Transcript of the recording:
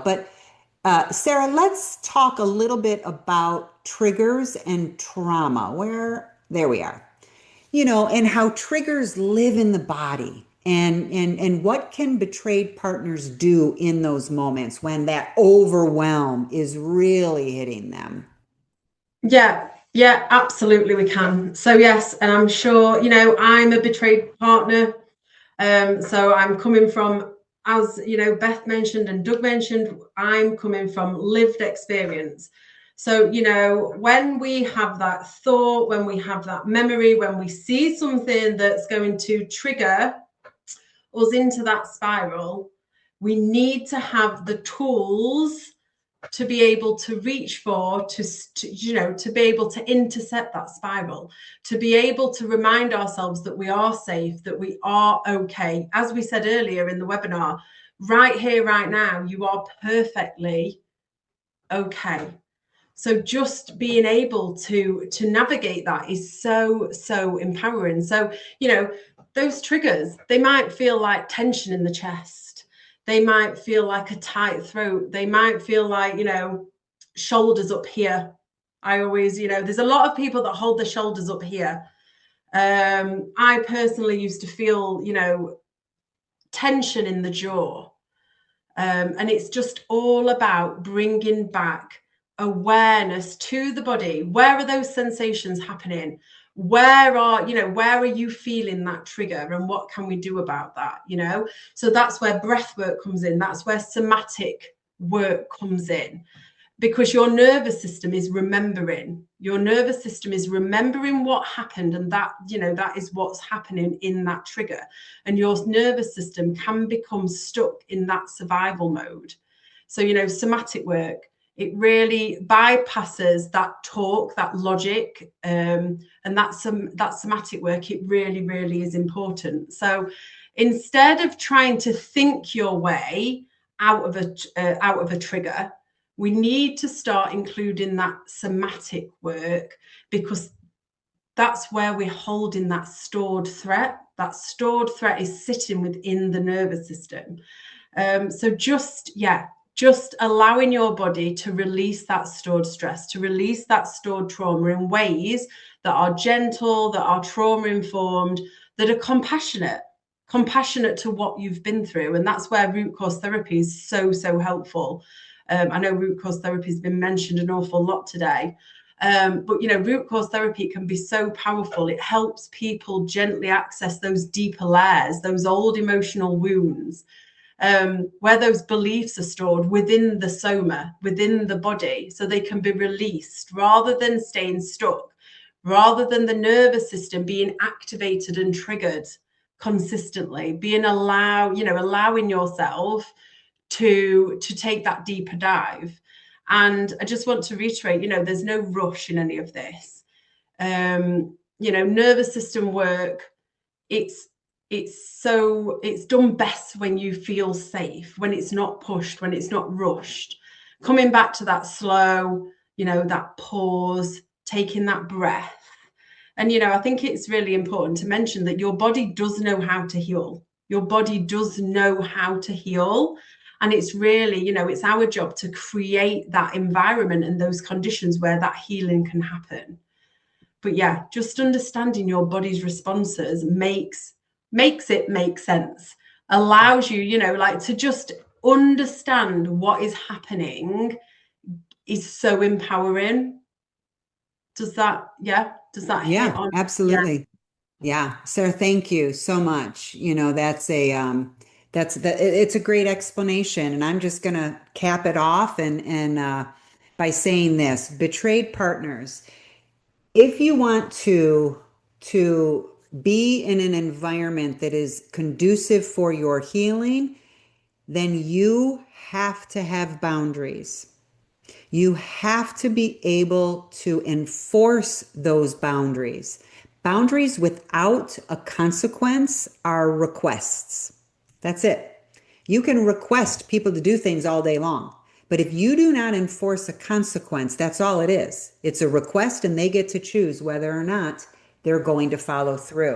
But Sarah, let's talk a little bit about triggers and trauma. There we are. And how triggers live in the body and what can betrayed partners do in those moments when that overwhelm is really hitting them. Yeah, yeah, absolutely we can. So yes, and I'm sure, I'm a betrayed partner. So I'm coming from, as Beth mentioned and Doug mentioned, I'm coming from lived experience. So, when we have that thought, when we have that memory, when we see something that's going to trigger us into that spiral, we need to have the tools to be able to reach for to be able to intercept that spiral, to be able to remind ourselves that we are safe, that we are okay. As we said earlier in the webinar, right here, right now, you are perfectly okay. So just being able to navigate that is so empowering. So those triggers, they might feel like tension in the chest, they might feel like a tight throat, they might feel like shoulders up here. I always, there's a lot of people that hold their shoulders up here. I personally used to feel tension in the jaw. And it's just all about bringing back awareness to the body. Where are those sensations happening? Where are you feeling that trigger, and what can we do about that? So that's where breath work comes in. That's where somatic work comes in, because your nervous system is remembering. Your nervous system is remembering what happened, and that is what's happening in that trigger. And your nervous system can become stuck in that survival mode. So somatic work, it really bypasses that talk, that logic, and that somatic work, it really is important. So instead of trying to think your way out of a trigger, we need to start including that somatic work, because that's where we're holding that stored threat. That stored threat is sitting within the nervous system. So just allowing your body to release that stored stress, to release that stored trauma in ways that are gentle, that are trauma informed, that are compassionate to what you've been through. And that's where root cause therapy is so helpful. I know root cause therapy has been mentioned an awful lot today. But root cause therapy can be so powerful. It helps people gently access those deeper layers, those old emotional wounds, where those beliefs are stored within the soma, within the body, so they can be released rather than staying stuck, rather than the nervous system being activated and triggered consistently, allowing yourself to take that deeper dive. And I just want to reiterate, there's no rush in any of this. Nervous system work, it's done best when you feel safe, when it's not pushed, when it's not rushed. Coming back to that slow, that pause, taking that breath. And I think it's really important to mention that your body does know how to heal. Your body does know how to heal. And it's really, it's our job to create that environment and those conditions where that healing can happen. But yeah, just understanding your body's responses makes it make sense, allows you, to just understand what is happening is so empowering. Does that hit Yeah, on? Yeah. absolutely. Yeah. Sarah, thank you so much. It's a great explanation. And I'm just gonna cap it off and by saying this, betrayed partners, if you want to be in an environment that is conducive for your healing, then you have to have boundaries. You have to be able to enforce those boundaries. Boundaries without a consequence are requests. That's it. You can request people to do things all day long. But if you do not enforce a consequence, that's all it is. It's a request, and they get to choose whether or not they're going to follow through.